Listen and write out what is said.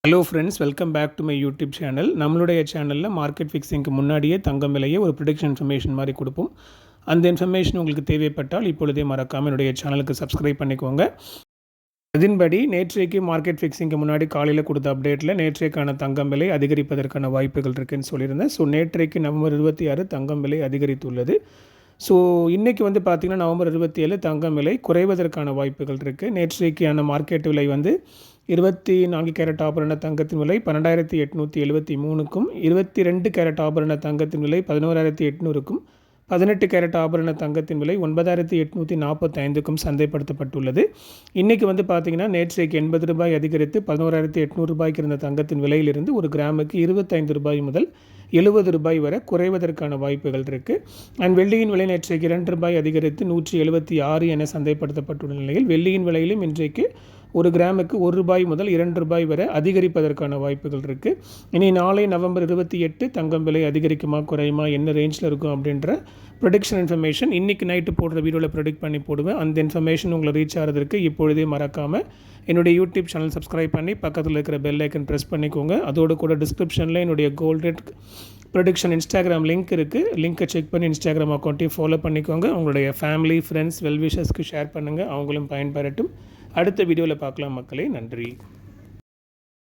Hello friends, welcome back to my YouTube channel. நம்மளுடைய சேனலில் market ஃபிக்ஸிங்க்கு முன்னாடியே தங்கம் விலையை ஒரு ப்ரிடிக்ஷன் இன்ஃபர்மேஷன் மாதிரி கொடுப்போம். அந்த இன்ஃபர்மேஷன் உங்களுக்கு தேவைப்பட்டால் இப்பொழுதே மறக்காமல் என்னுடைய சேனலுக்கு சப்ஸ்கிரைப் பண்ணிக்கோங்க. அதன்படி நேற்றைக்கு மார்க்கெட் ஃபிக்ஸிங்க்கு முன்னாடி காலையில் கொடுத்த அப்டேட்டில் நேற்றைக்கான தங்கம் விலை அதிகரிப்பதற்கான வாய்ப்புகள் இருக்குதுன்னு சொல்லியிருந்தேன். ஸோ நேற்றைக்கு நவம்பர் 26 தங்கம் விலை அதிகரித்துள்ளது. ஸோ இன்றைக்கி பார்த்திங்கன்னா நவம்பர் 27 தங்கம் விலை குறைவதற்கான வாய்ப்புகள் இருக்குது. நேற்றைக்கான மார்க்கெட் விலை 24 கேரட் ஆபரண தங்கத்தின் விலை 12,873க்கும் 22 கேரட் ஆபரண தங்கத்தின் விலை 11,800க்கும் 18 கேரட் ஆபரண தங்கத்தின் விலை 9,845க்கும் சந்தைப்படுத்தப்பட்டுள்ளது. இன்றைக்கி பார்த்திங்கன்னா நேற்றைக்கு 80 ரூபாய் அதிகரித்து 11,800 ரூபாய்க்கு இருந்த தங்கத்தின் விலையிலிருந்து ஒரு கிராமுக்கு 25 ரூபாய் முதல் 70 ரூபாய் வரை குறைவதற்கான வாய்ப்புகள் இருக்குது. அண்ட் வெள்ளியின் விலை நேற்றைக்கு 2 ரூபாய் அதிகரித்து 176 என சந்தைப்படுத்தப்பட்டுள்ள நிலையில் வெள்ளியின் விலையிலும் இன்றைக்கு ஒரு கிராமுக்கு 1 ரூபாய் முதல் 2 ரூபாய் வரை அதிகரிப்பதற்கான வாய்ப்புகள் இருக்குது. இனி நாளை நவம்பர் 28 தங்கம் விலை அதிகரிக்குமா குறையுமா, என்ன ரேஞ்சில் இருக்கும் அப்படின்ற ப்ரொடிக்ஷன் இன்ஃபர்மேஷன் இன்றைக்கி நைட்டு போடுற வீடியோவில் ப்ரொடிக்ட் பண்ணி போடுவேன். அந்த இன்ஃபர்மேஷன் உங்களை ரீச் ஆகிறதுக்கு இப்பொழுதே மறக்காமல் என்னுடைய யூடியூப் சேனல் சப்ஸ்கிரைப் பண்ணி பக்கத்தில் இருக்கிற பெல் ஐக்கன் ப்ரெஸ் பண்ணிக்கோங்க. அதோடு கூட டிஸ்கிரிப்ஷனில் என்னுடைய gold rate prediction Instagram link இருக்குது. லிங்க்கை செக் பண்ணி இன்ஸ்டாகிராம் அக்கௌண்ட்டையும் ஃபாலோ பண்ணிக்கோங்க. உங்களுடைய ஃபேமிலி, ஃப்ரெண்ட்ஸ், வெல்விஷர்ஸ்க்கு ஷேர் பண்ணுங்கள், அவங்களும் பயன்பெறட்டும். அடுத்த வீடியோவில் பார்க்கலாம் மக்களே. நன்றி.